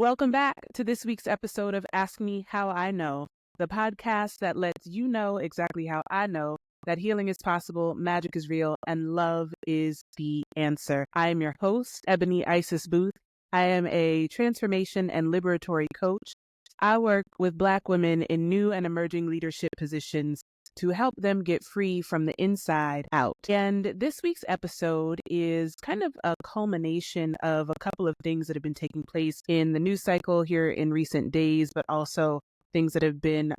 Welcome back to this week's episode of Ask Me How I Know, the podcast that lets you know exactly how I know that healing is possible, magic is real, and love is the answer. I am your host, Ebony Isis Booth. I am a transformation and liberatory coach. I work with Black women in new and emerging leadership positions to help them get free from the inside out. And this week's episode is kind of a culmination of a couple of things that have been taking place in the news cycle here in recent days, but also things that have been,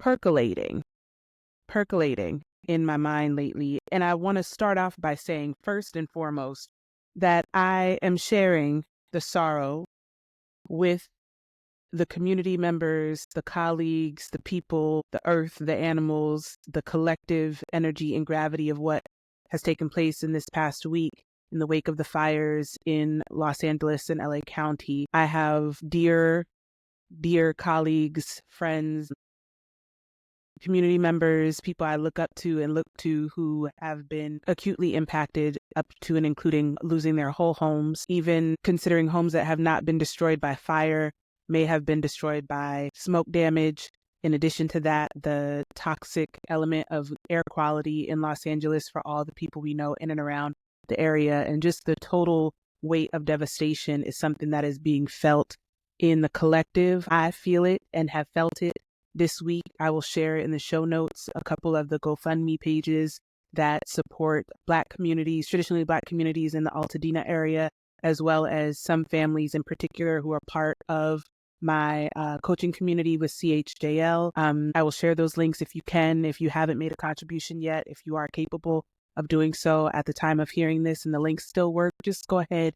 percolating in my mind lately. And I want to start off by saying, first and foremost, that I am sharing the sorrow with the community members, the colleagues, the people, the earth, the animals, the collective energy and gravity of what has taken place in this past week in the wake of the fires in Los Angeles and LA County. I have dear colleagues, friends, community members, people I look up to and look to who have been acutely impacted up to and including losing their whole homes, even considering homes that have not been destroyed by fire may have been destroyed by smoke damage. In addition to that, the toxic element of air quality in Los Angeles for all the people we know in and around the area, and just the total weight of devastation is something that is being felt in the collective. I feel it and have felt it this week. I will share in the show notes a couple of the GoFundMe pages that support Black communities, traditionally Black communities in the Altadena area, as well as some families in particular who are part of my coaching community with CHJL. I will share those links if you can, if you haven't made a contribution yet, if you are capable of doing so at the time of hearing this and the links still work, just go ahead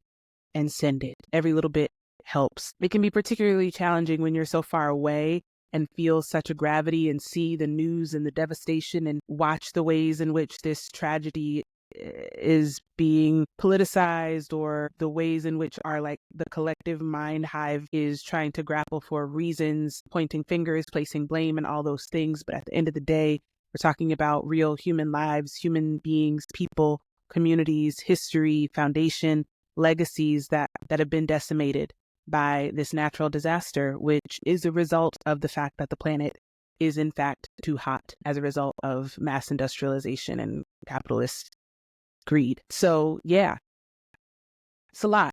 and send it. Every little bit helps. It can be particularly challenging when you're so far away and feel such a gravity and see the news and the devastation and watch the ways in which this tragedy is being politicized, or the ways in which our the collective mind hive is trying to grapple for reasons, pointing fingers, placing blame, and all those things. But at the end of the day, we're talking about real human lives, human beings, people, communities, history, foundation, legacies that have been decimated by this natural disaster, which is a result of the fact that the planet is in fact too hot as a result of mass industrialization and capitalist greed. So yeah, it's a lot.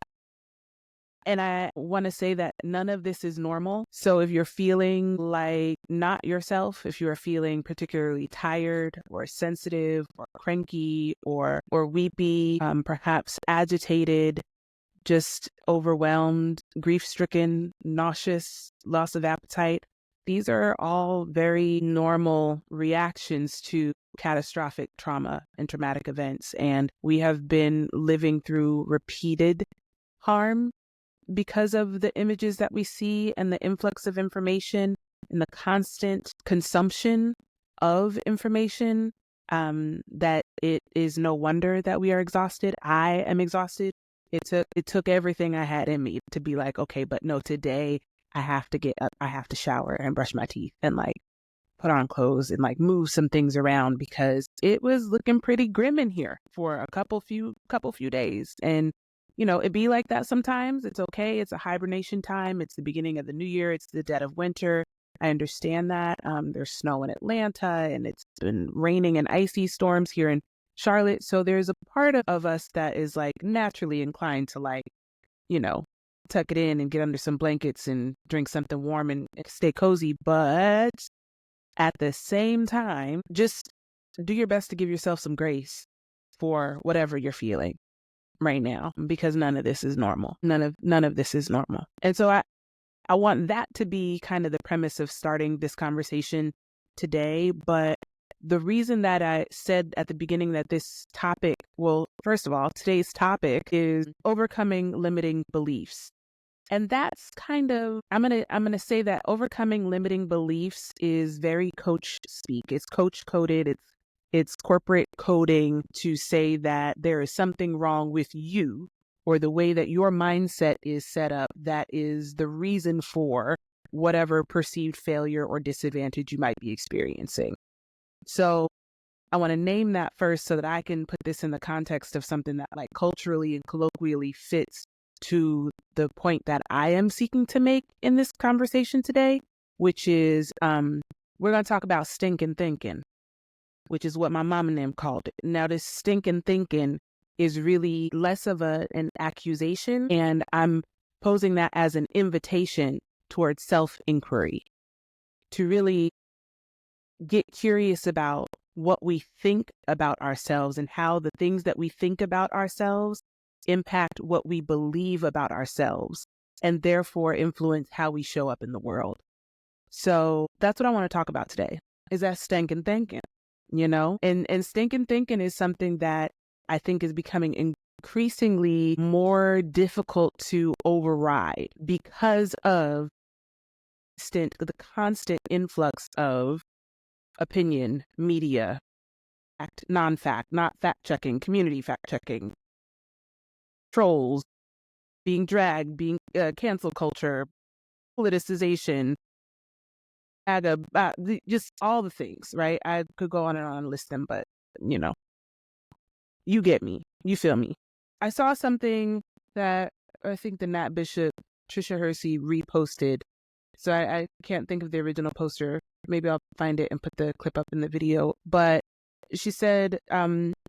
And I want to say that none of this is normal. So if you're feeling like not yourself, if you are feeling particularly tired or sensitive or cranky or weepy, perhaps agitated, just overwhelmed, grief-stricken, nauseous, loss of appetite, these are all very normal reactions to catastrophic trauma and traumatic events. And we have been living through repeated harm because of the images that we see and the influx of information and the constant consumption of information, that it is no wonder that we are exhausted. I am exhausted. It took everything I had in me to be like, okay, but no, today I have to get up, I have to shower and brush my teeth and put on clothes and move some things around, because it was looking pretty grim in here for a couple few days. And it be like that sometimes. It's okay. It's a hibernation time. It's the beginning of the new year. It's the dead of winter. I understand that. There's snow in Atlanta, and it's been raining and icy storms here in Charlotte. So there's a part of us that is naturally inclined to tuck it in and get under some blankets and drink something warm and stay cozy. But at the same time, just do your best to give yourself some grace for whatever you're feeling right now, because none of this is normal. None of this is normal. And so I want that to be kind of the premise of starting this conversation today. But the reason that I said at the beginning that this topic, well, first of all, today's topic is overcoming limiting beliefs. And that's kind of, I'm gonna say that overcoming limiting beliefs is very coach speak. It's coach coded. It's corporate coding to say that there is something wrong with you, or the way that your mindset is set up, that is the reason for whatever perceived failure or disadvantage you might be experiencing. So I want to name that first so that I can put this in the context of something that culturally and colloquially fits to the point that I am seeking to make in this conversation today, which is we're going to talk about stinking thinking, which is what my mom and them called it. Now, this stinking thinking is really less of an accusation, and I'm posing that as an invitation towards self-inquiry, to really get curious about what we think about ourselves and how the things that we think about ourselves impact what we believe about ourselves and therefore influence how we show up in the world. So that's what I want to talk about today, is that stinking thinking, and stinking thinking is something that I think is becoming increasingly more difficult to override because of the constant influx of opinion, media, fact, non-fact, not fact-checking, community fact-checking, trolls, being dragged, being cancel culture, politicization, just all the things, right? I could go on and list them, but, you get me. You feel me. I saw something that I think the Nat Bishop, Trisha Hersey, reposted. So I can't think of the original poster. Maybe I'll find it and put the clip up in the video. But she said,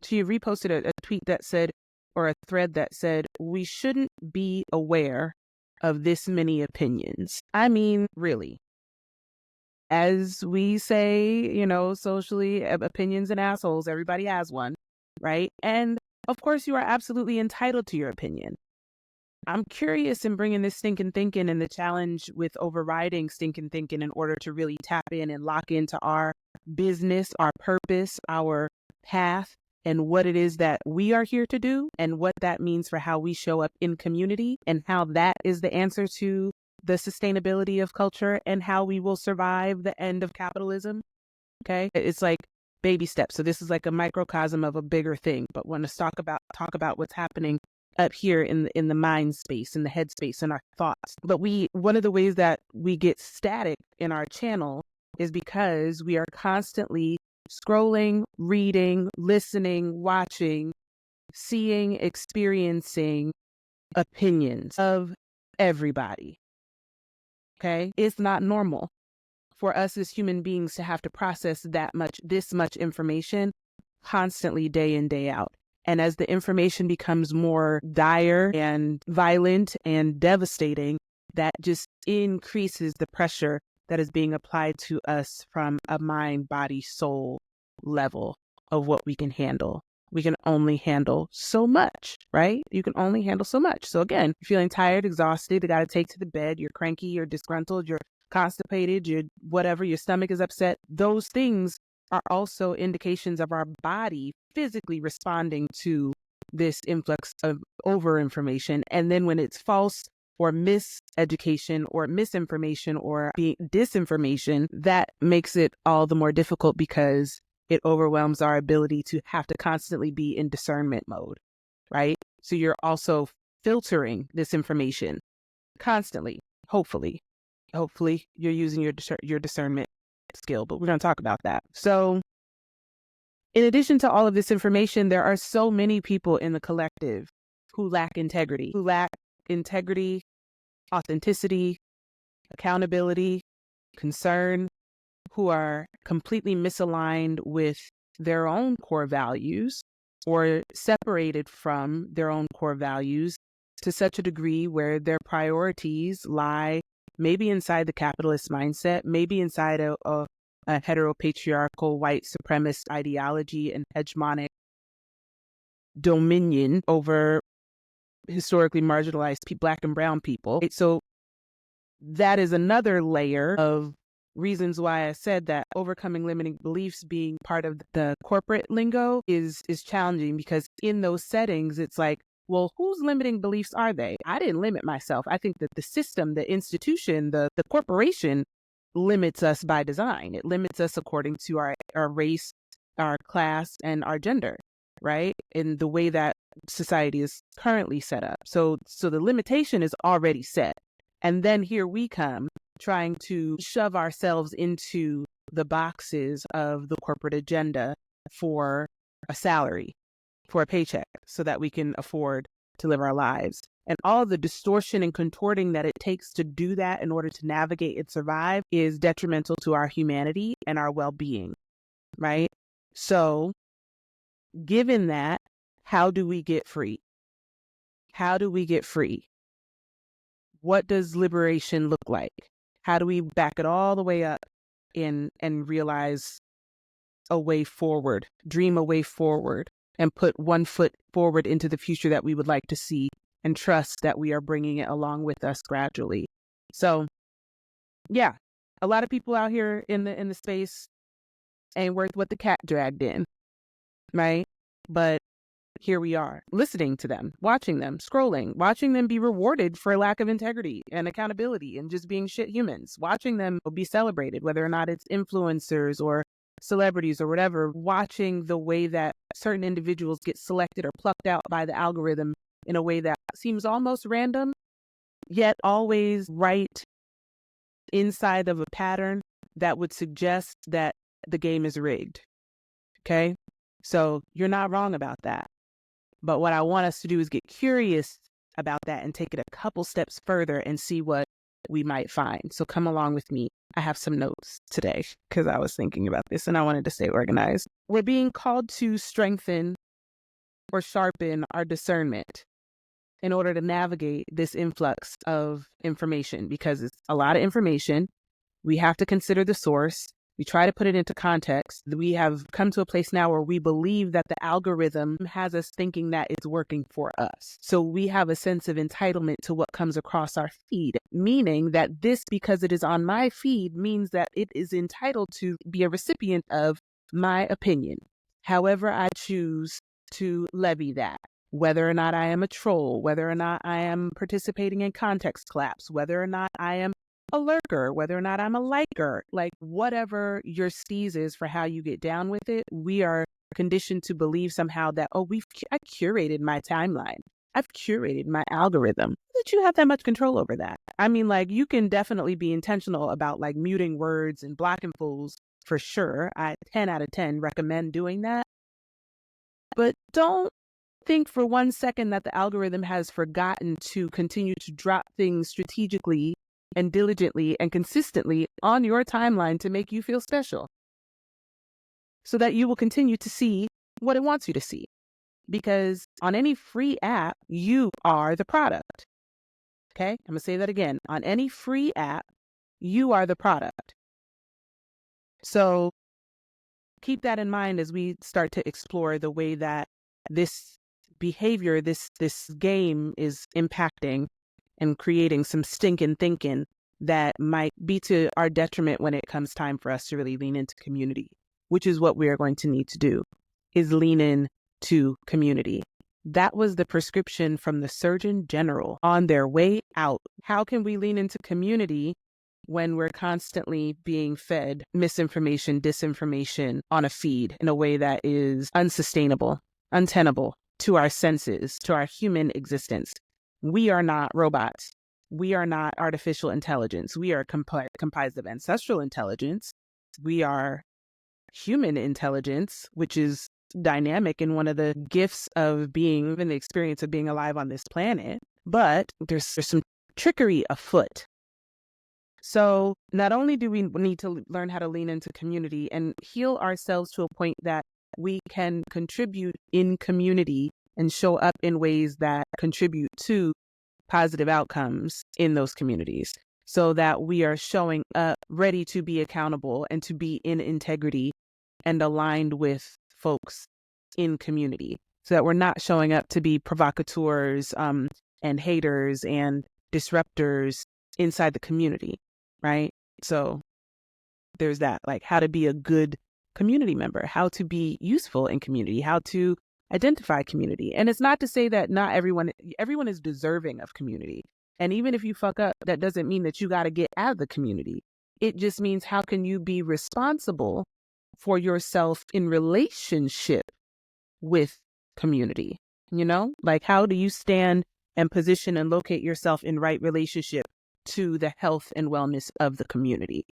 she reposted a tweet that said, or a thread that said, we shouldn't be aware of this many opinions. I mean, really. As we say, socially, opinions and assholes, everybody has one, right? And of course, you are absolutely entitled to your opinion. I'm curious in bringing this stinking thinking and the challenge with overriding stinking thinking in order to really tap in and lock into our business, our purpose, our path, and what it is that we are here to do and what that means for how we show up in community and how that is the answer to the sustainability of culture and how we will survive the end of capitalism. Okay. It's like baby steps. So this is like a microcosm of a bigger thing, but want to talk about what's happening up here in the mind space, in the head space, in our thoughts. But one of the ways that we get static in our channel is because we are constantly scrolling, reading, listening, watching, seeing, experiencing opinions of everybody. Okay? It's not normal for us as human beings to have to process this much information constantly, day in, day out. And as the information becomes more dire and violent and devastating, that just increases the pressure that is being applied to us from a mind, body, soul level of what we can handle. We can only handle so much, right? You can only handle so much. So again, you're feeling tired, exhausted, you got to take to the bed, you're cranky, you're disgruntled, you're constipated, you're whatever, your stomach is upset. Those things are also indications of our body physically responding to this influx of over-information. And then when it's false or miseducation or misinformation or disinformation, that makes it all the more difficult because it overwhelms our ability to have to constantly be in discernment mode, right? So you're also filtering this information constantly. Hopefully you're using your discernment skill, but we're going to talk about that. So in addition to all of this information, there are so many people in the collective who lack integrity, authenticity, accountability, concern, who are completely misaligned with their own core values or separated from their own core values to such a degree where their priorities lie maybe inside the capitalist mindset, maybe inside a heteropatriarchal white supremacist ideology and hegemonic dominion over historically marginalized Black and brown people. So that is another layer of reasons why I said that overcoming limiting beliefs being part of the corporate lingo is challenging, because in those settings, it's like, well, whose limiting beliefs are they? I didn't limit myself. I think that the system, the institution, the corporation limits us by design. It limits us according to our race, our class, and our gender, right? In the way that society is currently set up. So the limitation is already set. And then here we come trying to shove ourselves into the boxes of the corporate agenda for a salary, for a paycheck, so that we can afford to live our lives. And all the distortion and contorting that it takes to do that in order to navigate and survive is detrimental to our humanity and our well-being, right? So given that, how do we get free? How do we get free? What does liberation look like? How do we back it all the way up and realize a way forward, dream a way forward, and put one foot forward into the future that we would like to see, and trust that we are bringing it along with us gradually? So, yeah, a lot of people out here in the space ain't worth what the cat dragged in, right? But here we are, listening to them, watching them, scrolling, watching them be rewarded for lack of integrity and accountability and just being shit humans, watching them be celebrated, whether or not it's influencers or celebrities or whatever, watching the way that certain individuals get selected or plucked out by the algorithm in a way that seems almost random, yet always right inside of a pattern that would suggest that the game is rigged. Okay? So you're not wrong about that. But what I want us to do is get curious about that and take it a couple steps further and see what we might find. So come along with me. I have some notes today because I was thinking about this and I wanted to stay organized. We're being called to strengthen or sharpen our discernment in order to navigate this influx of information, because it's a lot of information. We have to consider the source. We try to put it into context. We have come to a place now where we believe that the algorithm has us thinking that it's working for us. So we have a sense of entitlement to what comes across our feed, meaning that this, because it is on my feed, means that it is entitled to be a recipient of my opinion, however I choose to levy that. Whether or not I am a troll, whether or not I am participating in context collapse, whether or not I am a lurker, whether or not I'm a liker, like whatever your steez is for how you get down with it, we are conditioned to believe somehow that, oh, I curated my timeline. I've curated my algorithm. That you have that much control over that. I mean, like, you can definitely be intentional about like muting words and blocking fools for sure. I 10 out of 10 recommend doing that. But don't think for 1 second that the algorithm has forgotten to continue to drop things strategically and diligently and consistently on your timeline to make you feel special, so that you will continue to see what it wants you to see. Because on any free app, you are the product. Okay? I'm going to say that again. On any free app, you are the product. So keep that in mind as we start to explore the way that this behavior, this game is impacting and creating some stinking thinking that might be to our detriment when it comes time for us to really lean into community, which is what we are going to need to do, is lean in to community. That was the prescription from the Surgeon General on their way out. How can we lean into community when we're constantly being fed misinformation, disinformation on a feed in a way that is unsustainable, untenable to our senses, to our human existence? We are not robots. We are not artificial intelligence. We are comprised of ancestral intelligence. We are human intelligence, which is dynamic and one of the gifts of being in the experience of being alive on this planet. But there's some trickery afoot. So not only do we need to learn how to lean into community and heal ourselves to a point that we can contribute in community and show up in ways that contribute to positive outcomes in those communities, so that we are showing up ready to be accountable and to be in integrity and aligned with folks in community, so that we're not showing up to be provocateurs and haters and disruptors inside the community, right? So there's that, like how to be a good community member, how to be useful in community, how to identify community. And it's not to say that not everyone is deserving of community. And even if you fuck up, that doesn't mean that you got to get out of the community. It just means, how can you be responsible for yourself in relationship with community? You know, like, how do you stand and position and locate yourself in right relationship to the health and wellness of the community?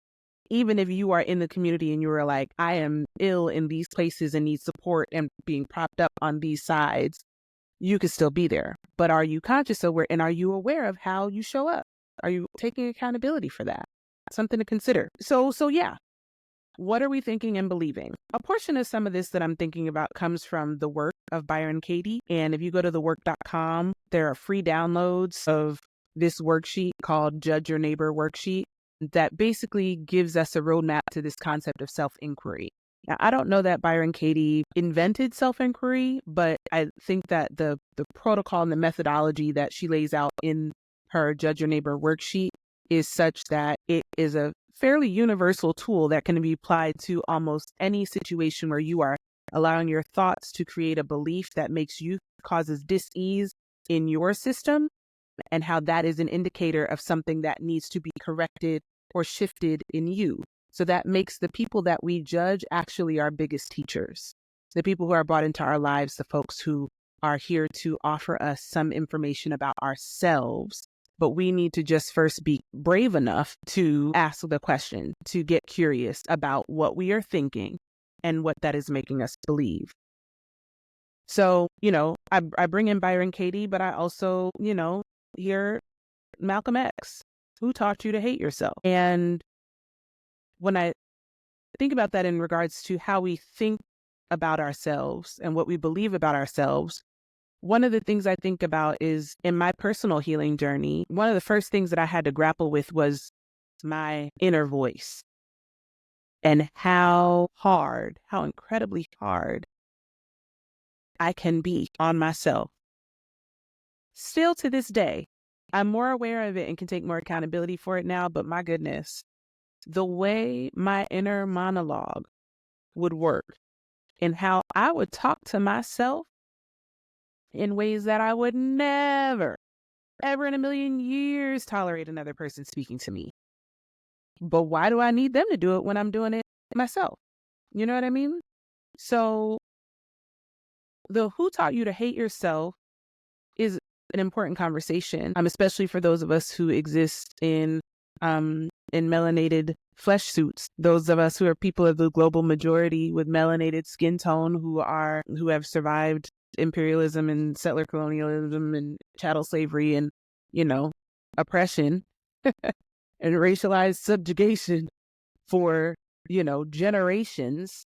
Even if you are in the community and you are like, I am ill in these places and need support and being propped up on these sides, you could still be there. But are you conscious aware, and are you aware of how you show up? Are you taking accountability for that? Something to consider. So yeah. What are we thinking and believing? A portion of some of this that I'm thinking about comes from the work of Byron Katie. And if you go to thework.com, there are free downloads of this worksheet called Judge Your Neighbor Worksheet that basically gives us a roadmap to this concept of self-inquiry. Now, I don't know that Byron Katie invented self-inquiry, but I think that the protocol and the methodology that she lays out in her Judge Your Neighbor Worksheet is such that it is a fairly universal tool that can be applied to almost any situation where you are allowing your thoughts to create a belief that causes dis-ease in your system, and how that is an indicator of something that needs to be corrected or shifted in you. So that makes the people that we judge actually our biggest teachers. The people who are brought into our lives, the folks who are here to offer us some information about ourselves. But we need to just first be brave enough to ask the question, to get curious about what we are thinking and what that is making us believe. So, I bring in Byron Katie, but I also, hear Malcolm X, who taught you to hate yourself. And when I think about that in regards to how we think about ourselves and what we believe about ourselves, one of the things I think about is in my personal healing journey, one of the first things that I had to grapple with was my inner voice and how incredibly hard I can be on myself. Still to this day, I'm more aware of it and can take more accountability for it now, but my goodness, the way my inner monologue would work and how I would talk to myself in ways that I would never, ever in a million years tolerate another person speaking to me. But why do I need them to do it when I'm doing it myself? You know what I mean? So the who taught you to hate yourself is an important conversation, especially for those of us who exist in melanated flesh suits. Those of us who are people of the global majority with melanated skin tone who have survived imperialism and settler colonialism and chattel slavery and, oppression and racialized subjugation for, generations,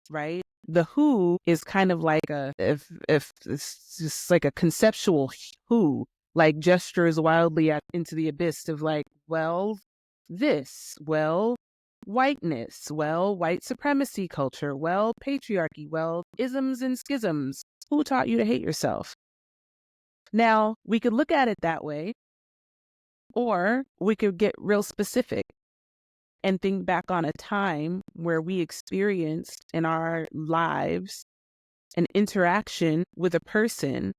right? The who is kind of like if it's just like a conceptual who, like gestures wildly into the abyss of like, well, this, well, whiteness, well, white supremacy culture, well, patriarchy, well, isms and schisms. Who taught you to hate yourself? Now, we could look at it that way, or we could get real specific and think back on a time where we experienced in our lives an interaction with a person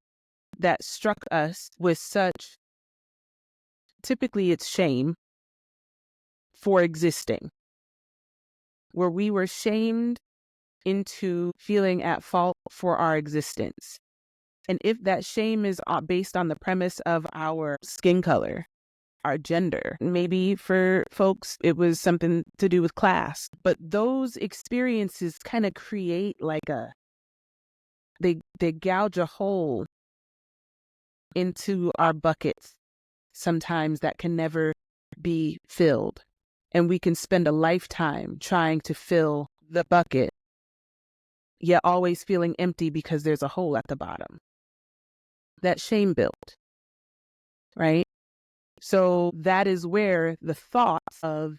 that struck us with such, typically it's shame for existing, where we were shamed into feeling at fault for our existence. And if that shame is based on the premise of our skin color, our gender, maybe for folks, it was something to do with class, but those experiences kind of create like they gouge a hole into our buckets sometimes that can never be filled. And we can spend a lifetime trying to fill the bucket, yet always feeling empty because there's a hole at the bottom that shame built, right? So that is where the thoughts of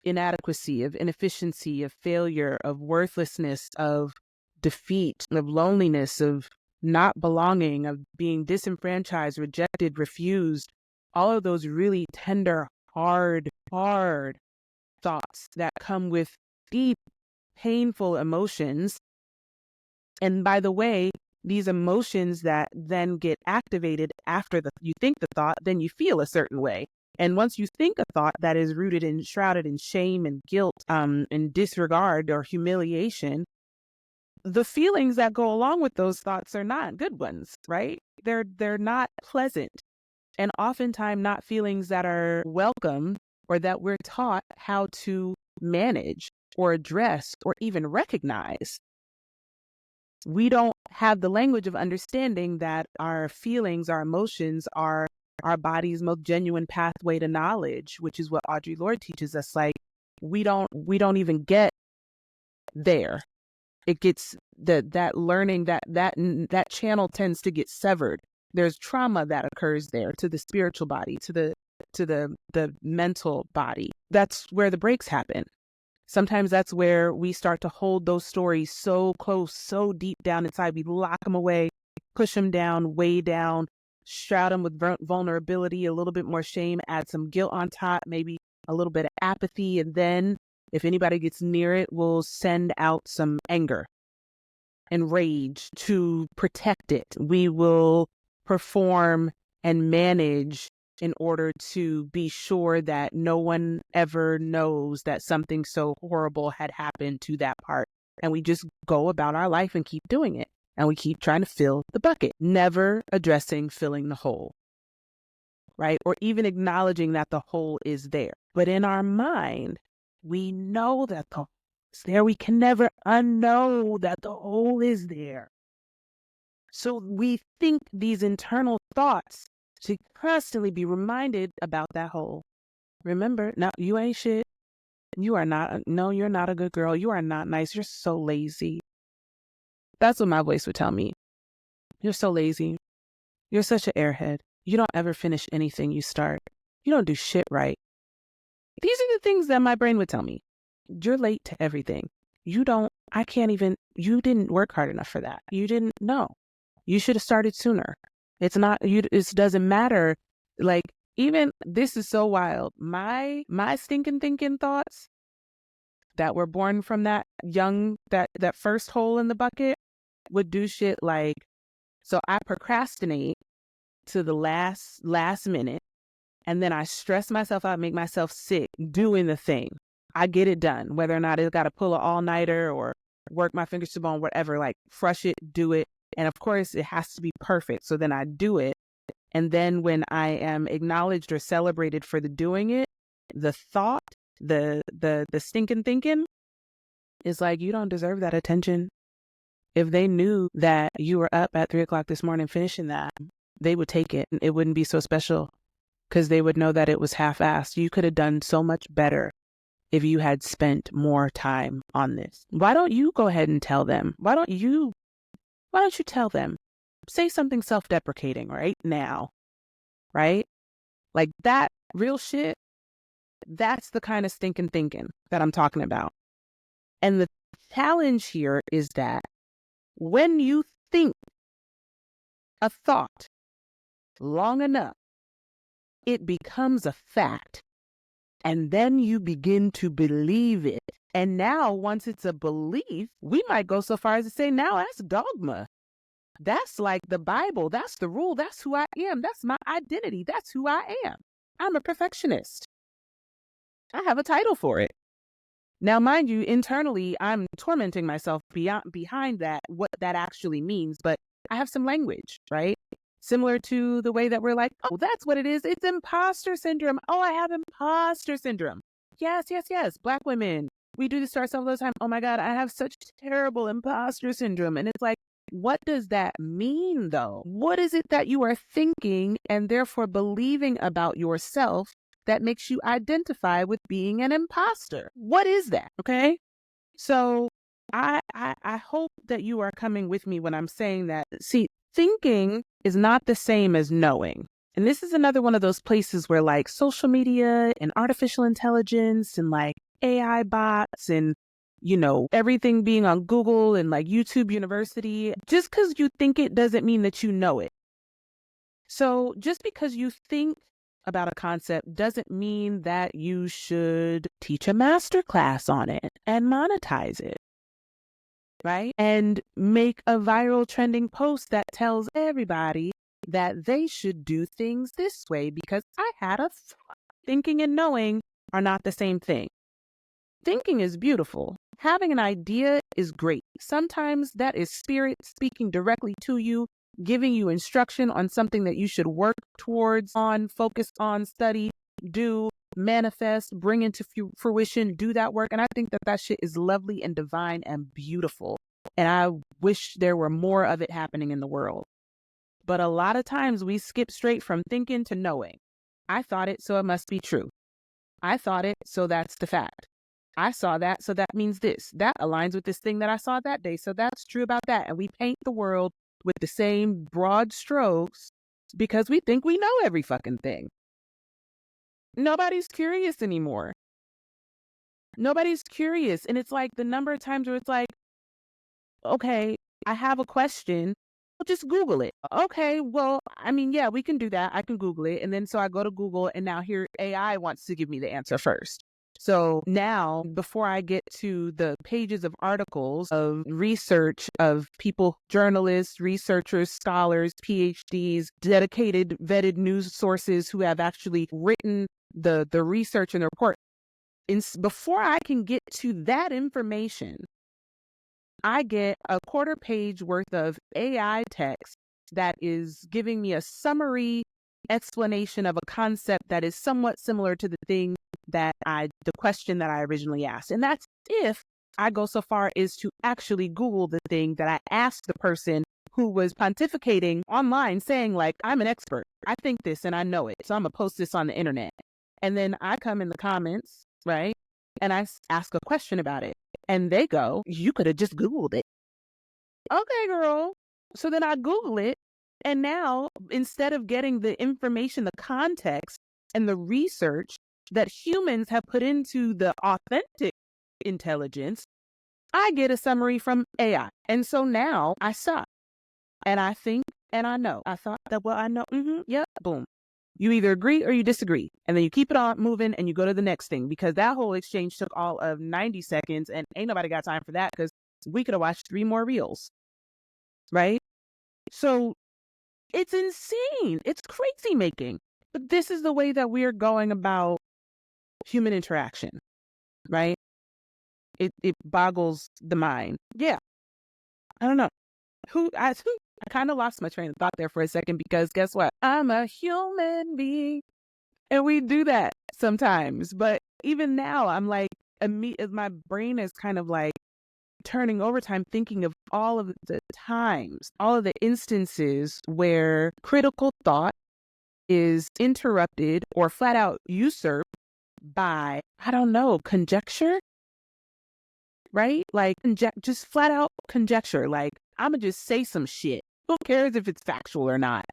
inadequacy, of inefficiency, of failure, of worthlessness, of defeat, of loneliness, of not belonging, of being disenfranchised, rejected, refused, all of those really tender, hard thoughts that come with deep, painful emotions. And by the way, these emotions that then get activated after you think the thought, then you feel a certain way. And once you think a thought that is rooted and shrouded in shame and guilt, and disregard or humiliation, the feelings that go along with those thoughts are not good ones, right? They're not pleasant, and oftentimes not feelings that are welcome or that we're taught how to manage or address or even recognize. We don't have the language of understanding that our feelings, our emotions are our body's most genuine pathway to knowledge, which is what Audre Lorde teaches us. Like, we don't even get there. It gets that learning, that channel tends to get severed. There's trauma that occurs there to the spiritual body, to the mental body. That's where the breaks happen. Sometimes that's where we start to hold those stories so close, so deep down inside. We lock them away, push them down, way down, shroud them with vulnerability, a little bit more shame, add some guilt on top, maybe a little bit of apathy. And then if anybody gets near it, we'll send out some anger and rage to protect it. We will perform and manage in order to be sure that no one ever knows that something so horrible had happened to that part. And we just go about our life and keep doing it. And we keep trying to fill the bucket, never addressing filling the hole, right? Or even acknowledging that the hole is there. But in our mind, we know that the hole is there. We can never unknow that the hole is there. So we think these internal thoughts to constantly be reminded about that hole. Remember, no, you ain't shit. You are not, no, you're not a good girl. You are not nice. You're so lazy. That's what my voice would tell me. You're so lazy. You're such an airhead. You don't ever finish anything you start. You don't do shit right. These are the things that my brain would tell me. You're late to everything. You didn't work hard enough for that. You didn't know. You should have started sooner. It doesn't matter. Like, even this is so wild. My stinking thinking thoughts that were born from that first hole in the bucket would do shit like, so I procrastinate to the last minute, and then I stress myself out, make myself sick doing the thing. I get it done, whether or not it's got to pull an all-nighter or work my fingers to bone, whatever, like crush it, do it. And of course, it has to be perfect. So then I do it. And then when I am acknowledged or celebrated for the doing it, the thought, the stinking thinking is like, you don't deserve that attention. If they knew that you were up at 3:00 this morning finishing that, they would take it. It wouldn't be so special because they would know that it was half-assed. You could have done so much better if you had spent more time on this. Why don't you go ahead and tell them? Why don't you tell them? Say something self-deprecating right now, right? Like that real shit, that's the kind of stinking thinking that I'm talking about. And the challenge here is that when you think a thought long enough, it becomes a fact. And then you begin to believe it. And now, once it's a belief, we might go so far as to say, now that's dogma. That's like the Bible. That's the rule. That's who I am. That's my identity. That's who I am. I'm a perfectionist. I have a title for it. Now, mind you, internally, I'm tormenting myself behind that, what that actually means. But I have some language, right? Similar to the way that we're like, oh, that's what it is. It's imposter syndrome. Oh, I have imposter syndrome. Yes. Black women, we do this to ourselves all the time. Oh my God, I have such terrible imposter syndrome. And it's like, what does that mean though? What is it that you are thinking and therefore believing about yourself that makes you identify with being an imposter? What is that? Okay. So I hope that you are coming with me when I'm saying that. See, thinking is not the same as knowing. And this is another one of those places where like social media and artificial intelligence and like AI bots and, you know, everything being on Google and like YouTube University, just because you think it doesn't mean that you know it. So just because you think about a concept doesn't mean that you should teach a master class on it and monetize it. Right? And make a viral trending post that tells everybody that they should do things this way because I had a thought. Thinking and knowing are not the same thing. Thinking is beautiful. Having an idea is great. Sometimes that is spirit speaking directly to you, giving you instruction on something that you should work towards, focus on, study, do, manifest, bring into fruition, do that work. And I think that shit is lovely and divine and beautiful. And I wish there were more of it happening in the world. But a lot of times we skip straight from thinking to knowing. I thought it, so it must be true. I thought it, so that's the fact. I saw that, so that means this. That aligns with this thing that I saw that day, so that's true about that. And we paint the world with the same broad strokes because we think we know every fucking thing. Nobody's curious anymore. Nobody's curious. And it's like the number of times where it's like, okay, I have a question. Well, just Google it. Okay, well, I mean, yeah, we can do that. I can Google it. And then so I go to Google and now here AI wants to give me the answer first. So now, before I get to the pages of articles of research of people, journalists, researchers, scholars, PhDs, dedicated, vetted news sources who have actually written the research and the report, before I can get to that information, I get a quarter page worth of AI text that is giving me a summary explanation of a concept that is somewhat similar to the question that I originally asked. And that's if I go so far as to actually Google the thing that I asked the person who was pontificating online saying like, I'm an expert. I think this and I know it. So I'm going to post this on the internet. And then I come in the comments, right? And I ask a question about it. And they go, you could have just Googled it. Okay, girl. So then I Google it. And now, instead of getting the information, the context, and the research that humans have put into the authentic intelligence, I get a summary from AI. And so now I stop. And I think, and I know. I thought that, well, I know. Yep, boom. You either agree or you disagree. And then you keep it on moving and you go to the next thing because that whole exchange took all of 90 seconds and ain't nobody got time for that because we could have watched 3 more reels. Right? So it's insane. It's crazy making. But this is the way that we're going about human interaction. Right? It boggles the mind. Yeah. I don't know. I kind of lost my train of thought there for a second because guess what? I'm a human being. And we do that sometimes. But even now, I'm like, my brain is kind of like turning overtime thinking of all of the times, all of the instances where critical thought is interrupted or flat out usurped by, I don't know, conjecture, right? Like just flat out conjecture. Like, I'm going to just say some shit. Who cares if it's factual or not?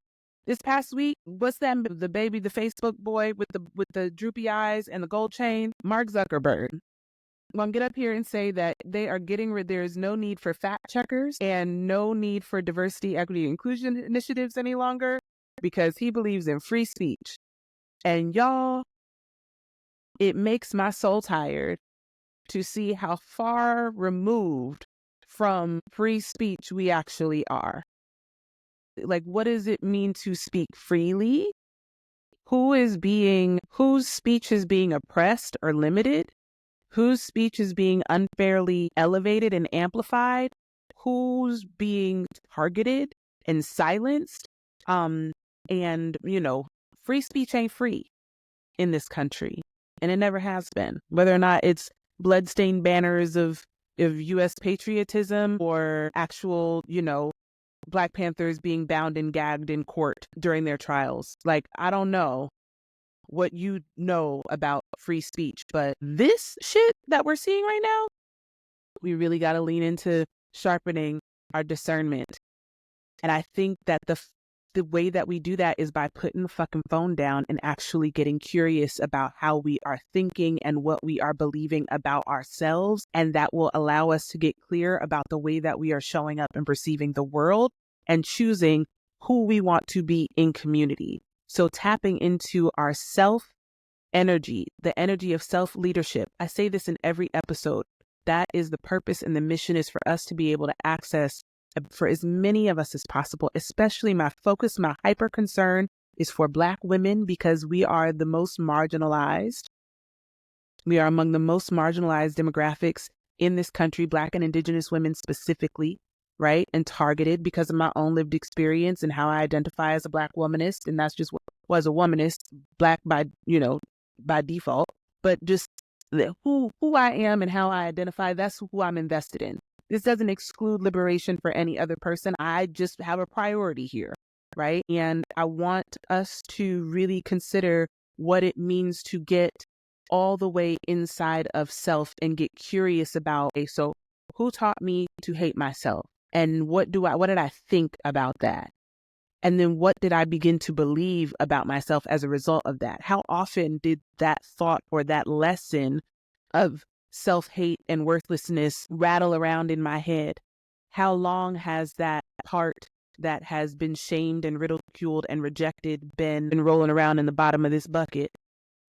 This past week, what's that? The baby, the Facebook boy with the droopy eyes and the gold chain, Mark Zuckerberg. I'm gonna get up here and say that they are getting rid. There is no need for fact checkers and no need for diversity, equity, inclusion initiatives any longer because he believes in free speech. And y'all, it makes my soul tired to see how far removed from free speech we actually are. Like, what does it mean to speak freely? Whose speech is being oppressed or limited? Whose speech is being unfairly elevated and amplified? Who's being targeted and silenced? And, free speech ain't free in this country. And it never has been. Whether or not it's bloodstained banners of U.S. patriotism or actual, Black Panthers being bound and gagged in court during their trials. Like, I don't know what you know about free speech, but this shit that we're seeing right now, we really got to lean into sharpening our discernment. And I think that the way that we do that is by putting the fucking phone down and actually getting curious about how we are thinking and what we are believing about ourselves. And that will allow us to get clear about the way that we are showing up and perceiving the world and choosing who we want to be in community. So tapping into our self energy, the energy of self-leadership. I say this in every episode. That is the purpose and the mission is for us to be able to access for as many of us as possible, especially my focus, my hyper concern is for Black women because we are the most marginalized. We are among the most marginalized demographics in this country, Black and Indigenous women specifically, right? And targeted because of my own lived experience and how I identify as a Black womanist. And that's just what was a womanist, Black by default, but just who I am and how I identify, that's who I'm invested in. This doesn't exclude liberation for any other person. I just have a priority here, right? And I want us to really consider what it means to get all the way inside of self and get curious about, okay, so who taught me to hate myself? And what did I think about that? And then what did I begin to believe about myself as a result of that? How often did that thought or that lesson of self-hate and worthlessness rattle around in my head? How long has that part that has been shamed and ridiculed and rejected been rolling around in the bottom of this bucket,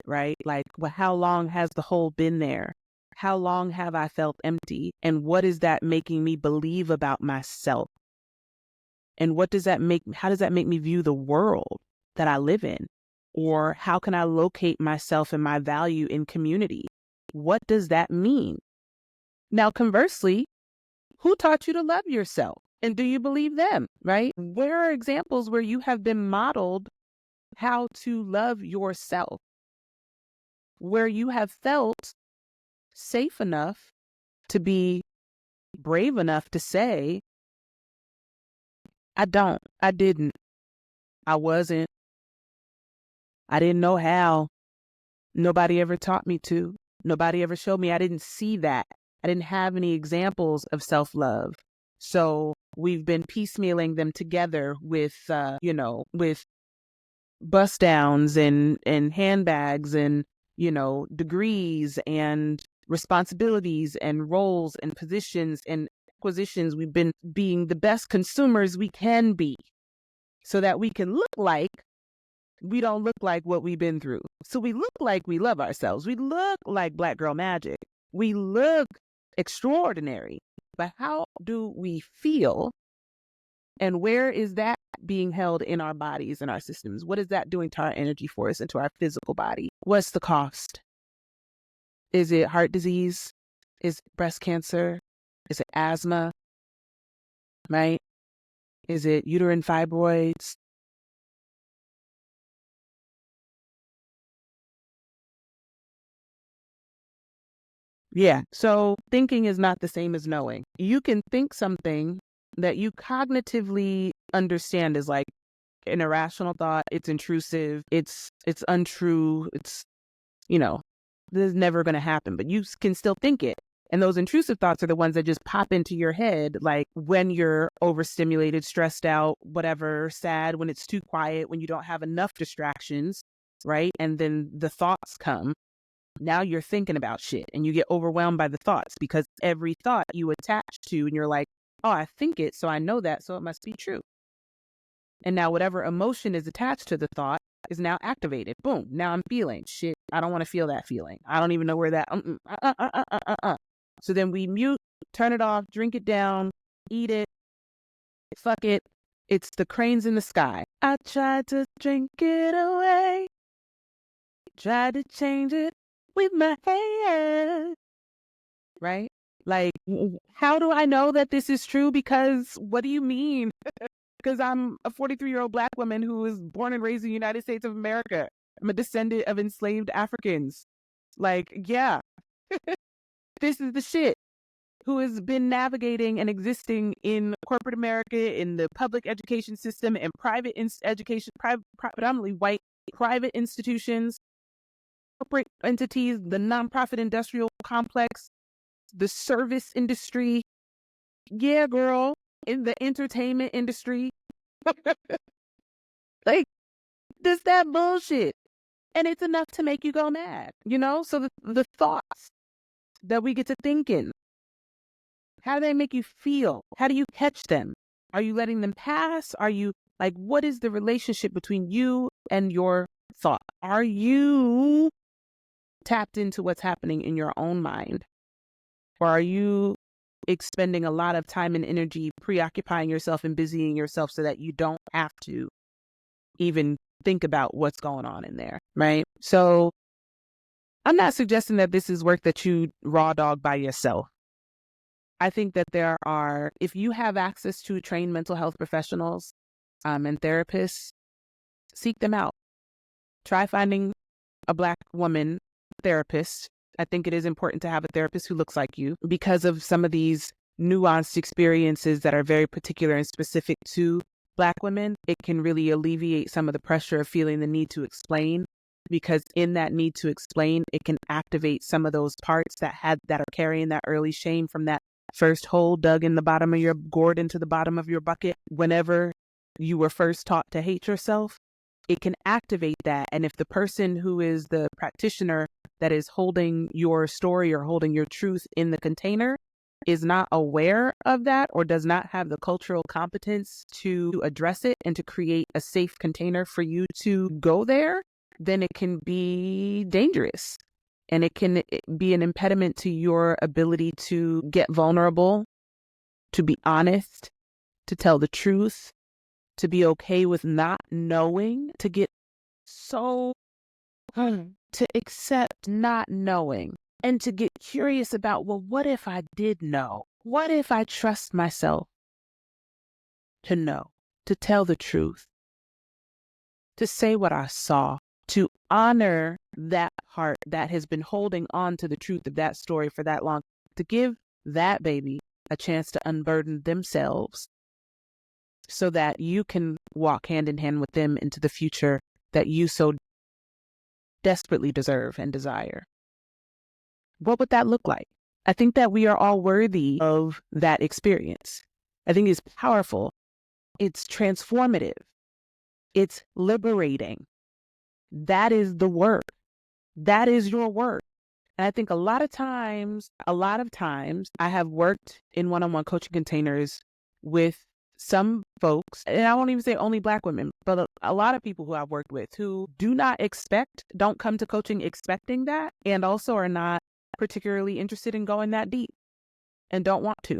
right? Like, well, how long has the hole been there? How long have I felt empty? And what is that making me believe about myself? And how does that make me view the world that I live in? Or how can I locate myself and my value in community? What does that mean? Now, conversely, who taught you to love yourself? And do you believe them, right? Where are examples where you have been modeled how to love yourself? Where you have felt safe enough to be brave enough to say, I didn't, I wasn't, I didn't know how. Nobody ever taught me to. Nobody ever showed me. I didn't see that. I didn't have any examples of self-love. So we've been piecemealing them together with, with bust downs and handbags and, degrees and responsibilities and roles and positions and acquisitions. We've been being the best consumers we can be so that we can look like we don't look like what we've been through. So we look like we love ourselves. We look like Black girl magic. We look extraordinary. But how do we feel? And where is that being held in our bodies and our systems? What is that doing to our energy force and to our physical body? What's the cost? Is it heart disease? Is it breast cancer? Is it asthma? Right? Is it uterine fibroids? Yeah. So thinking is not the same as knowing. You can think something that you cognitively understand is like an irrational thought. It's intrusive. It's untrue. This is never going to happen, but you can still think it. And those intrusive thoughts are the ones that just pop into your head, like when you're overstimulated, stressed out, whatever, sad, when it's too quiet, when you don't have enough distractions, right? And then the thoughts come. Now you're thinking about shit and you get overwhelmed by the thoughts because every thought you attach to and you're like, oh, I think it, so I know that, so it must be true. And now whatever emotion is attached to the thought is now activated. Boom. Now I'm feeling shit. I don't want to feel that feeling. I don't even know where that. So then we mute, turn it off, drink it down, eat it. Fuck it. It's the cranes in the sky. I tried to drink it away. Tried to change it with my hand. Right? Like, how do I know that this is true? Because what do you mean? Because I'm a 43-year-old Black woman who was born and raised in the United States of America. I'm a descendant of enslaved Africans. Like, yeah, this is the shit. Who has been navigating and existing in corporate America, in the public education system, and private education, predominantly white private institutions, corporate entities, the nonprofit industrial complex, the service industry. Yeah, girl, in the entertainment industry. Like, this that bullshit. And it's enough to make you go mad, So the thoughts that we get to thinking, how do they make you feel? How do you catch them? Are you letting them pass? Are you like, what is the relationship between you and your thought? Are you tapped into what's happening in your own mind? Or are you expending a lot of time and energy preoccupying yourself and busying yourself so that you don't have to even think about what's going on in there, right? So I'm not suggesting that this is work that you raw dog by yourself. I think that if you have access to trained mental health professionals and therapists, seek them out. Try finding a Black woman therapist. I think it is important to have a therapist who looks like you because of some of these nuanced experiences that are very particular and specific to Black women, it can really alleviate some of the pressure of feeling the need to explain, because in that need to explain, it can activate some of those parts that are carrying that early shame from that first hole dug in the bottom of your gourd into the bottom of your bucket. Whenever you were first taught to hate yourself, it can activate that. And if the person who is the practitioner that is holding your story or holding your truth in the container is not aware of that, or does not have the cultural competence to address it and to create a safe container for you to go there, then it can be dangerous. And it can be an impediment to your ability to get vulnerable, to be honest, to tell the truth, to be okay with not knowing, to get so to accept not knowing, and to get curious about, well, what if I did know? What if I trust myself to know, to tell the truth, to say what I saw, to honor that heart that has been holding on to the truth of that story for that long, to give that baby a chance to unburden themselves so that you can walk hand in hand with them into the future that you so desperately deserve and desire. What would that look like? I think that we are all worthy of that experience. I think it's powerful. It's transformative. It's liberating. That is the work. That is your work. And I think a lot of times, I have worked in one-on-one coaching containers with some folks, and I won't even say only Black women, but a lot of people who I've worked with who don't come to coaching expecting that, and also are not particularly interested in going that deep and don't want to.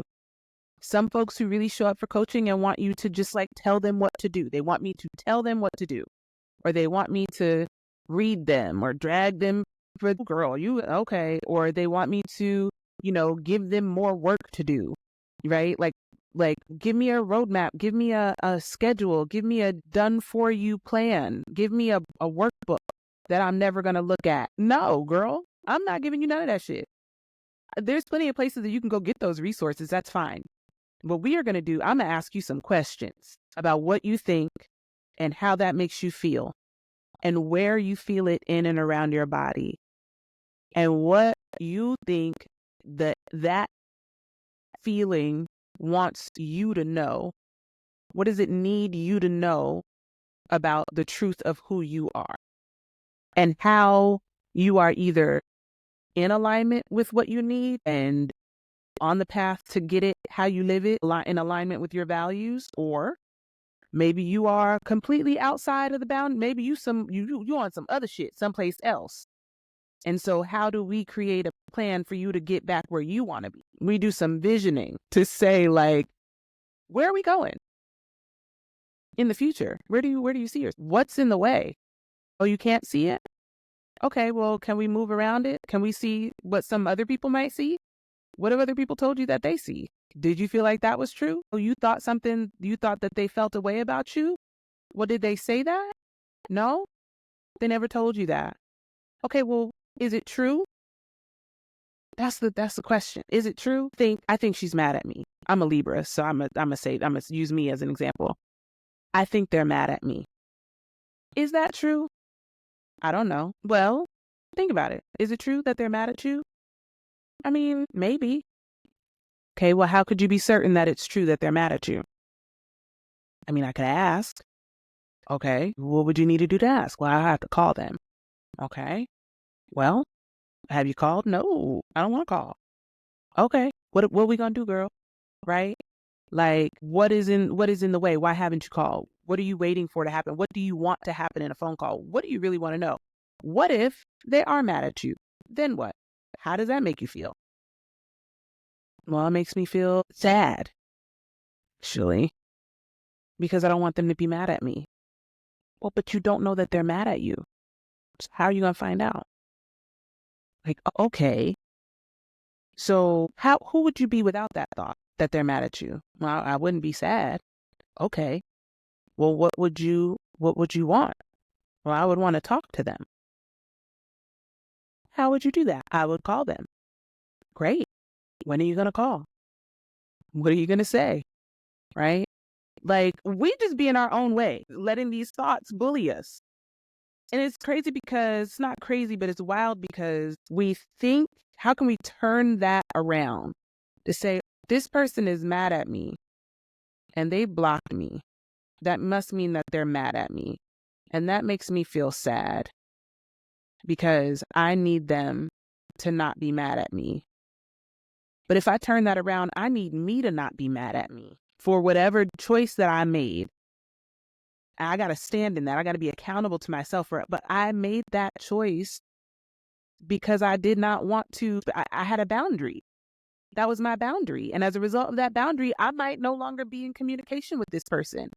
Some folks who really show up for coaching and want you to just like tell them what to do. They want me to tell them what to do, or they want me to read them or drag them for, girl, you okay, or they want me to, give them more work to do, right? Like give me a roadmap, give me a schedule, give me a done for you plan, give me a workbook that I'm never going to look at. No, girl, I'm not giving you none of that shit. There's plenty of places that you can go get those resources. That's fine. What we are going to do, I'm going to ask you some questions about what you think and how that makes you feel and where you feel it in and around your body, and what you think that feeling wants you to know. What does it need you to know about the truth of who you are, and how you are either in alignment with what you need and on the path to get it, how you live it in alignment with your values, or maybe you are completely outside of the bound. Maybe you on some other shit someplace else. And so how do we create a plan for you to get back where you want to be? We do some visioning to say, like, where are we going in the future? Where do you see yourself? What's in the way? Oh, you can't see it? Okay, well, can we move around it? Can we see what some other people might see? What have other people told you that they see? Did you feel like that was true? Oh, you thought that they felt a way about you? Well, did they say that? No, they never told you that. Okay, well, is it true? That's the question. Is it true? I think she's mad at me. I'm a Libra, so I'm gonna use me as an example. I think they're mad at me. Is that true? I don't know. Well, think about it. Is it true that they're mad at you? I mean, maybe. Okay, well, how could you be certain that it's true that they're mad at you? I mean, I could ask. Okay, what would you need to do to ask? Well, I have to call them. Okay, well, have you called? No, I don't want to call. Okay, what are we gonna do, girl? Right? Like, what is in the way? Why haven't you called? What are you waiting for to happen? What do you want to happen in a phone call? What do you really want to know? What if they are mad at you? Then what? How does that make you feel? Well, it makes me feel sad, actually, because I don't want them to be mad at me. Well, but you don't know that they're mad at you. So how are you going to find out? Like, okay. So who would you be without that thought that they're mad at you? Well, I wouldn't be sad. Okay. Well, what would you want? Well, I would want to talk to them. How would you do that? I would call them. Great. When are you going to call? What are you going to say? Right? Like, we just be in our own way, letting these thoughts bully us. And it's crazy because it's not crazy, but it's wild because we think, how can we turn that around to say, this person is mad at me and they blocked me. That must mean that they're mad at me. And that makes me feel sad because I need them to not be mad at me. But if I turn that around, I need me to not be mad at me for whatever choice that I made. I got to stand in that. I got to be accountable to myself for it. But I made that choice because I did not want to. I had a boundary. That was my boundary. And as a result of that boundary, I might no longer be in communication with this person.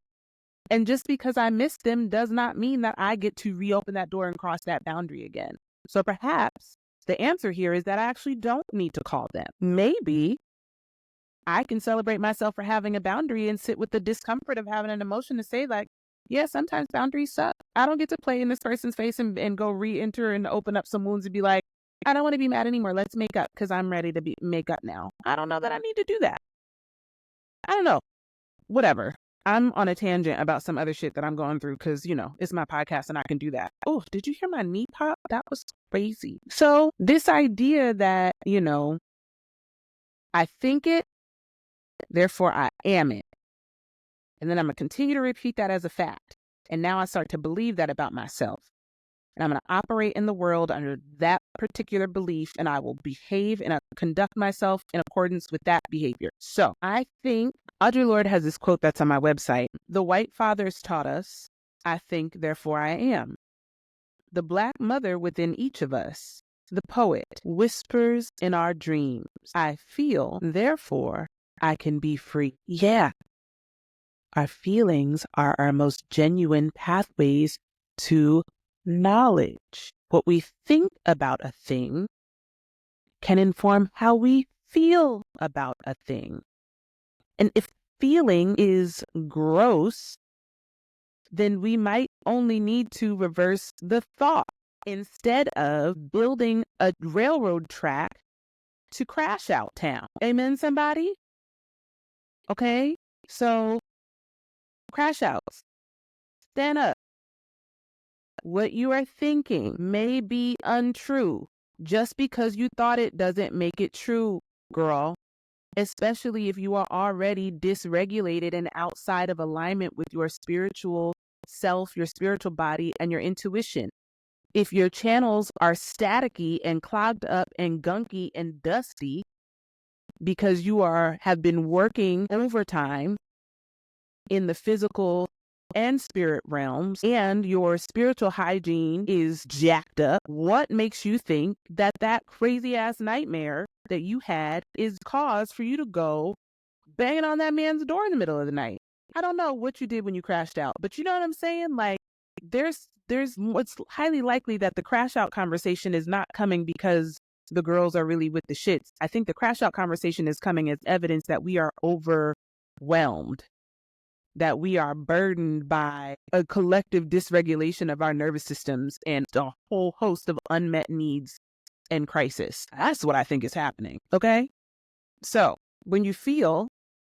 And just because I missed them does not mean that I get to reopen that door and cross that boundary again. So perhaps the answer here is that I actually don't need to call them. Maybe I can celebrate myself for having a boundary and sit with the discomfort of having an emotion to say, like, yeah, sometimes boundaries suck. I don't get to play in this person's face and go re-enter and open up some wounds and be like, I don't want to be mad anymore. Let's make up because I'm ready to make up now. I don't know that I need to do that. I don't know. Whatever. I'm on a tangent about some other shit that I'm going through because, it's my podcast and I can do that. Oh, did you hear my knee pop? That was crazy. So this idea that, I think it, therefore I am it. And then I'm going to continue to repeat that as a fact. And now I start to believe that about myself. And I'm going to operate in the world under that particular belief, and I will behave and conduct myself in accordance with that behavior. So I think Audre Lorde has this quote that's on my website. The white fathers taught us, I think, therefore I am. The black mother within each of us, the poet, whispers in our dreams. I feel, therefore I can be free. Yeah. Our feelings are our most genuine pathways to knowledge. What we think about a thing can inform how we feel about a thing. And if feeling is gross, then we might only need to reverse the thought instead of building a railroad track to crash out town. Amen, somebody? Okay, so crash outs. Stand up. What you are thinking may be untrue. Just because you thought it doesn't make it true, girl. Especially if you are already dysregulated and outside of alignment with your spiritual self, your spiritual body, and your intuition. If your channels are staticky and clogged up and gunky and dusty because you have been working overtime in the physical and spirit realms, and your spiritual hygiene is jacked up, what makes you think that crazy ass nightmare that you had is cause for you to go banging on that man's door in the middle of the night? I don't know what you did when you crashed out, but you know what I'm saying? Like, there's what's highly likely that the crash out conversation is not coming because the girls are really with the shits. I think the crash out conversation is coming as evidence that we are overwhelmed, that we are burdened by a collective dysregulation of our nervous systems and a whole host of unmet needs and crisis. That's what I think is happening. Okay? So when you feel,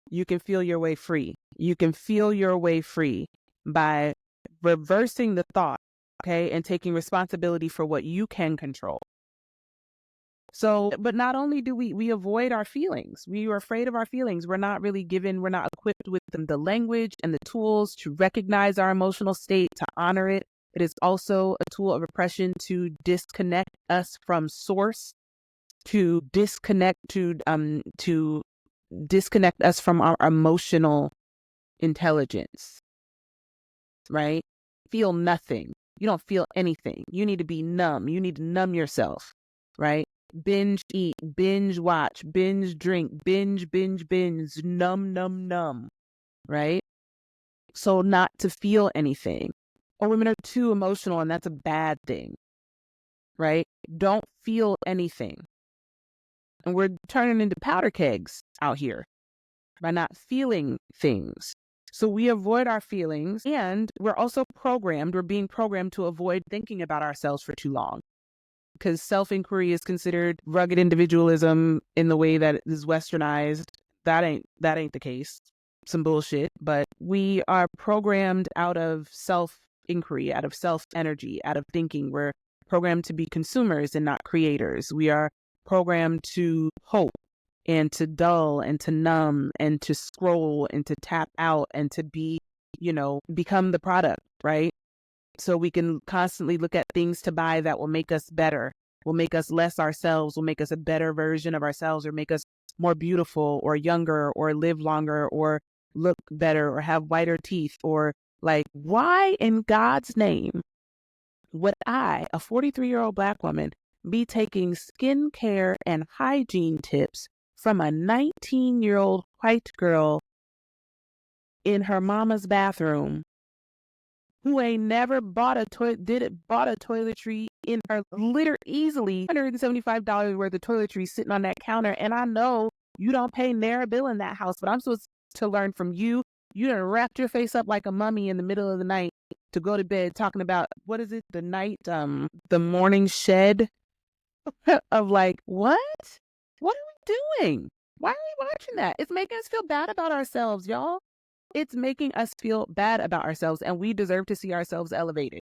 you can feel your way free. You can feel your way free by reversing the thought, okay, and taking responsibility for what you can control. So, but not only do we avoid our feelings, we are afraid of our feelings. We're not equipped with the language and the tools to recognize our emotional state, to honor it. It is also a tool of oppression to disconnect us from source, to disconnect us from our emotional intelligence, right? Feel nothing. You don't feel anything. You need to be numb. You need to numb yourself, right? Binge eat, binge watch, binge drink, binge, numb, right? So not to feel anything. Or women are too emotional and that's a bad thing, right? Don't feel anything. And we're turning into powder kegs out here by not feeling things. So we avoid our feelings, and we're being programmed to avoid thinking about ourselves for too long. Because self-inquiry is considered rugged individualism in the way that it is westernized. that ain't the case. Some bullshit. But we are programmed out of self inquiry, out of self energy, out of thinking. We're programmed to be consumers and not creators. We are programmed to hope and to dull and to numb and to scroll and to tap out and to be, become the product, right? So we can constantly look at things to buy that will make us better, will make us less ourselves, will make us a better version of ourselves, or make us more beautiful or younger or live longer or look better or have whiter teeth. Or like, why in God's name would I, a 43-year-old Black woman, be taking skincare and hygiene tips from a 19-year-old white girl in her mama's bathroom who ain't never bought a toiletry in her easily $175 worth of toiletries sitting on that counter? And I know you don't pay ne'er a bill in that house, but I'm supposed to learn from you. You done wrapped your face up like a mummy in the middle of the night to go to bed talking about, what is it, the morning shed of like, what? What are we doing? Why are we watching that? It's making us feel bad about ourselves, y'all. It's making us feel bad about ourselves, and we deserve to see ourselves elevated.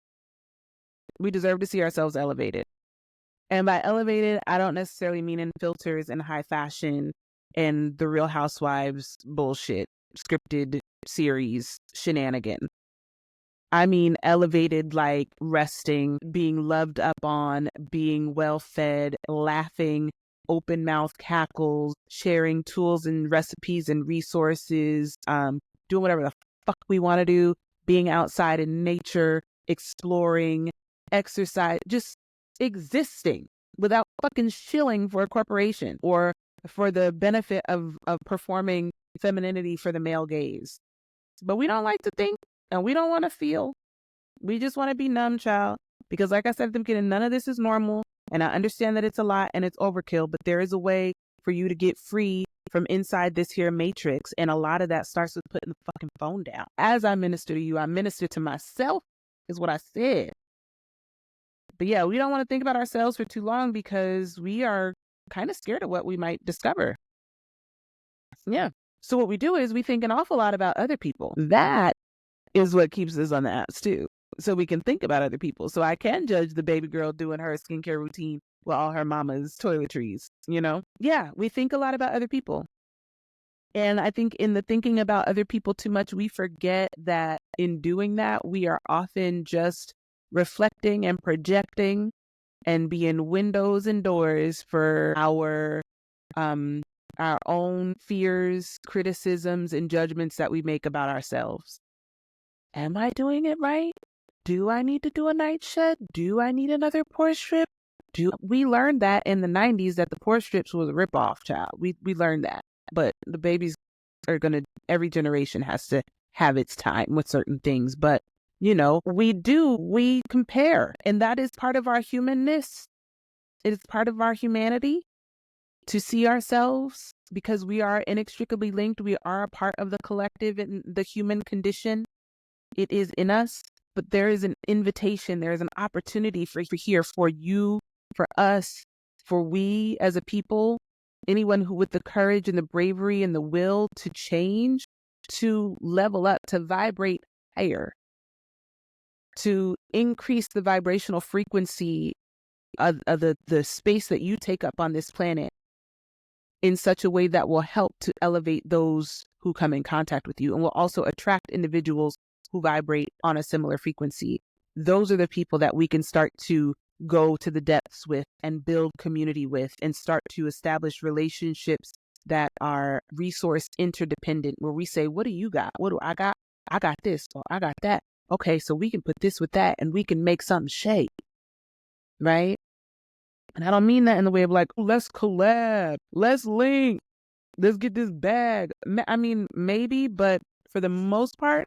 We deserve to see ourselves elevated. And by elevated, I don't necessarily mean in filters and high fashion and the Real Housewives bullshit, scripted series shenanigan. I mean elevated like resting, being loved up on, being well fed, laughing, open mouth cackles, sharing tools and recipes and resources, doing whatever the fuck we want to do, being outside in nature, exploring, exercise, just existing without fucking shilling for a corporation or for the benefit of performing femininity for the male gaze. But we don't like to think and we don't want to feel. We just want to be numb, child. Because like I said at the beginning, none of this is normal. And I understand that it's a lot and it's overkill, but there is a way for you to get free from inside this here matrix. And a lot of that starts with putting the fucking phone down. As I minister to you, I minister to myself, is what I said. But yeah, we don't want to think about ourselves for too long because we are kind of scared of what we might discover. Yeah. So what we do is we think an awful lot about other people. That is what keeps us on the apps too. So we can think about other people. So I can judge the baby girl doing her skincare routine with all her mama's toiletries, Yeah, we think a lot about other people. And I think in the thinking about other people too much, we forget that in doing that, we are often just reflecting and projecting and being windows and doors for our own fears, criticisms, and judgments that we make about ourselves. Am I doing it right? Do I need to do a night shed? Do I need another pore strip? We learned that in the 90s that the pore strips was a ripoff, child. We learned that. But the babies are every generation has to have its time with certain things. But, we compare. And that is part of our humanness. It is part of our humanity to see ourselves because we are inextricably linked. We are a part of the collective and the human condition. It is in us, but there is an invitation. There is an opportunity for you, for us, for we as a people, anyone who with the courage and the bravery and the will to change, to level up, to vibrate higher, to increase the vibrational frequency of the space that you take up on this planet in such a way that will help to elevate those who come in contact with you and will also attract individuals who vibrate on a similar frequency. Those are the people that we can start to go to the depths with and build community with and start to establish relationships that are resource interdependent, where we say, what do you got? What do I got? I got this, or I got that. Okay, so we can put this with that and we can make something shake, right? And I don't mean that in the way of like, let's collab, let's link, let's get this bag. I mean, maybe, but for the most part,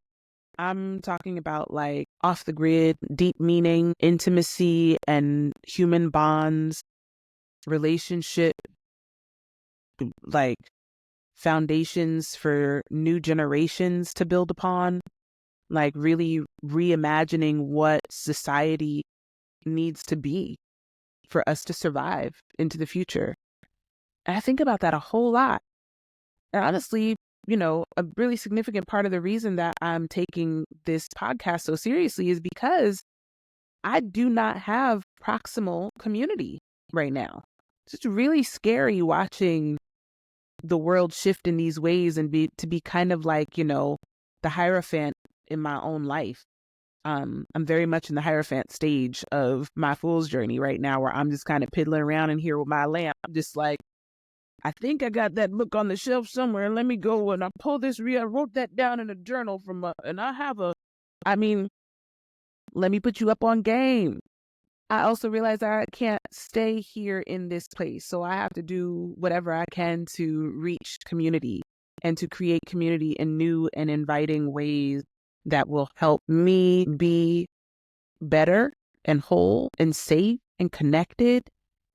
I'm talking about like off the grid, deep meaning, intimacy, and human bonds, relationship, like foundations for new generations to build upon, like really reimagining what society needs to be for us to survive into the future. And I think about that a whole lot. And honestly, you know, a really significant part of the reason that I'm taking this podcast so seriously is because I do not have proximal community right now. It's just really scary watching the world shift in these ways and to be kind of like, you know, the Hierophant in my own life. I'm very much in the Hierophant stage of my fool's journey right now, where I'm just kind of piddling around in here with my lamp. I'm just like, I think I got that book on the shelf somewhere. Let me go and I pull this. I wrote that down in a journal and I have I mean, let me put you up on game. I also realize I can't stay here in this place. So I have to do whatever I can to reach community and to create community in new and inviting ways that will help me be better and whole and safe and connected,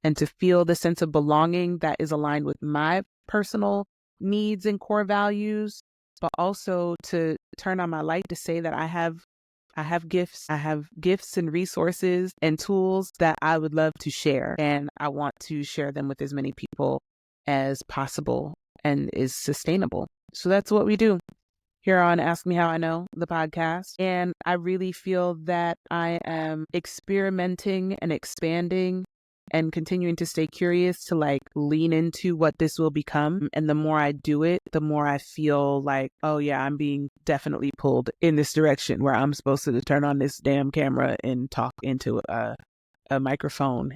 and to feel the sense of belonging that is aligned with my personal needs and core values, but also to turn on my light to say that I have gifts. I have gifts and resources and tools that I would love to share. And I want to share them with as many people as possible and is sustainable. So that's what we do here on Ask Me How I Know, the podcast. And I really feel that I am experimenting and expanding and continuing to stay curious to like lean into what this will become. And the more I do it, the more I feel like, oh yeah, I'm being definitely pulled in this direction where I'm supposed to turn on this damn camera and talk into a microphone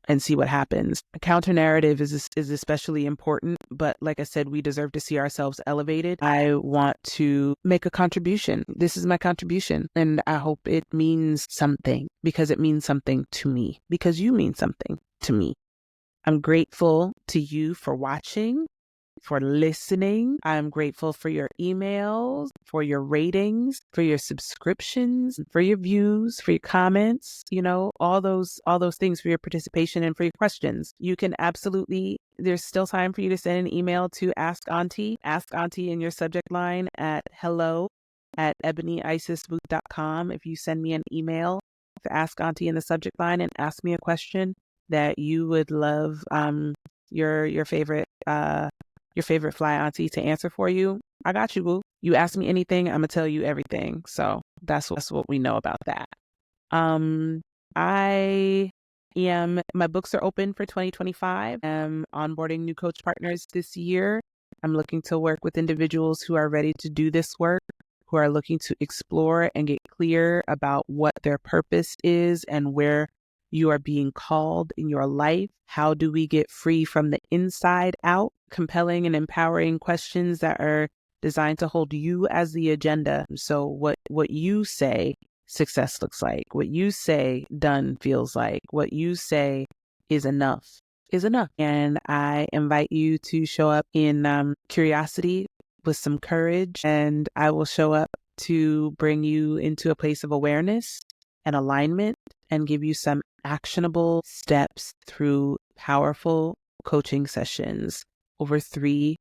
and see what happens. A counter narrative is especially important, but like I said, we deserve to see ourselves elevated. I want to make a contribution. This is my contribution, and I hope it means something, because it means something to me, because you mean something to me. I'm grateful to you for watching, for listening. I'm grateful for your emails, for your ratings, for your subscriptions, for your views, for your comments, you know, all those things, for your participation and for your questions. You can absolutely, there's still time for you to send an email to Ask Auntie in your subject line at hello@ebonyicesbook.com. If you send me an email to Ask Auntie in the subject line and ask me a question that you would love your favorite fly auntie to answer for you, I got you, boo. You ask me anything, I'm gonna tell you everything. So that's what we know about that. My books are open for 2025. I'm onboarding new coach partners this year. I'm looking to work with individuals who are ready to do this work, who are looking to explore and get clear about what their purpose is and where you are being called in your life. How do we get free from the inside out? Compelling and empowering questions that are designed to hold you as the agenda. So what you say success looks like, what you say done feels like, what you say is enough is enough. And I invite you to show up in curiosity with some courage, and I will show up to bring you into a place of awareness and alignment and give you some actionable steps through powerful coaching sessions over 3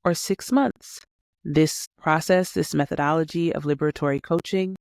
or 6 months. This process, this methodology of liberatory coaching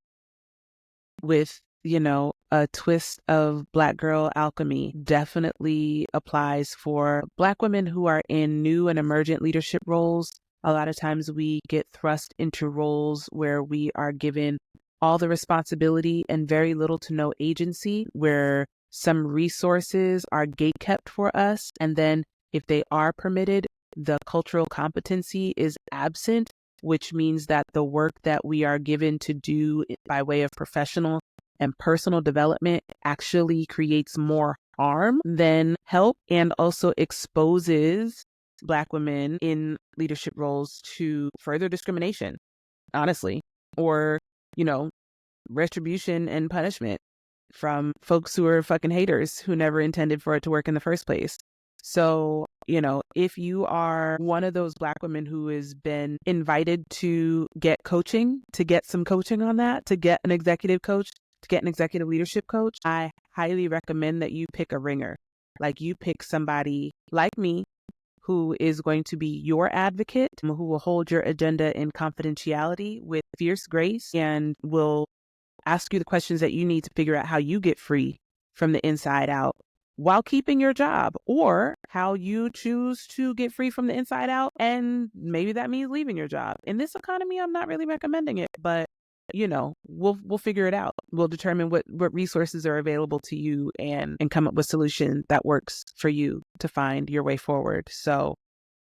with, you know, a twist of Black girl alchemy definitely applies for Black women who are in new and emergent leadership roles. A lot of times we get thrust into roles where we are given all the responsibility and very little to no agency, where some resources are gatekept for us. And then if they are permitted, the cultural competency is absent, which means that the work that we are given to do by way of professional and personal development actually creates more harm than help, and also exposes Black women in leadership roles to further discrimination, honestly, or, you know, retribution and punishment from folks who are fucking haters who never intended for it to work in the first place. So, you know, if you are one of those Black women who has been invited to get coaching, to get some coaching on that, to get an executive coach, to get an executive leadership coach, I highly recommend that you pick a ringer. Like, you pick somebody like me who is going to be your advocate, who will hold your agenda in confidentiality with fierce grace, and will ask you the questions that you need to figure out how you get free from the inside out while keeping your job, or how you choose to get free from the inside out. And maybe that means leaving your job. In this economy, I'm not really recommending it, but we'll figure it out. We'll determine what resources are available to you and come up with a solution that works for you to find your way forward. So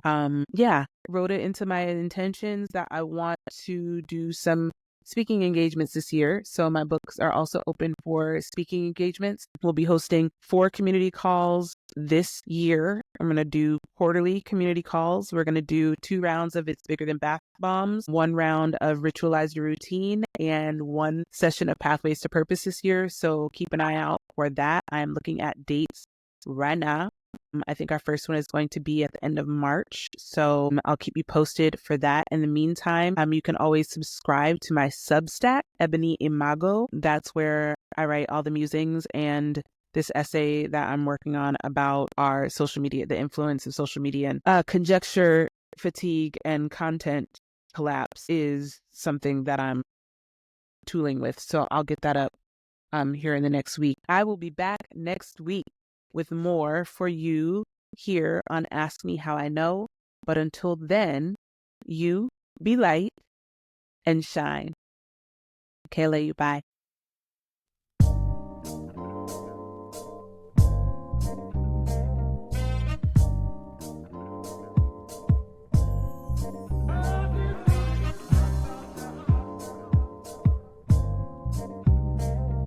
wrote it into my intentions that I want to do some speaking engagements this year. So my books are also open for speaking engagements. We'll be hosting 4 community calls this year. I'm going to do quarterly community calls. We're going to do 2 rounds of It's Bigger Than Bath Bombs, 1 round of Ritualize Your Routine, and 1 session of Pathways to Purpose this year. So keep an eye out for that. I am looking at dates right now. I think our first one is going to be at the end of March. So I'll keep you posted for that. In the meantime, you can always subscribe to my Substack, Ebony Imago. That's where I write all the musings and this essay that I'm working on about our social media, the influence of social media, and conjecture, fatigue, and content collapse is something that I'm tooling with. So I'll get that up here in the next week. I will be back next week with more for you here on Ask Me How I Know. But until then, you be light and shine. Okay, love you. Bye.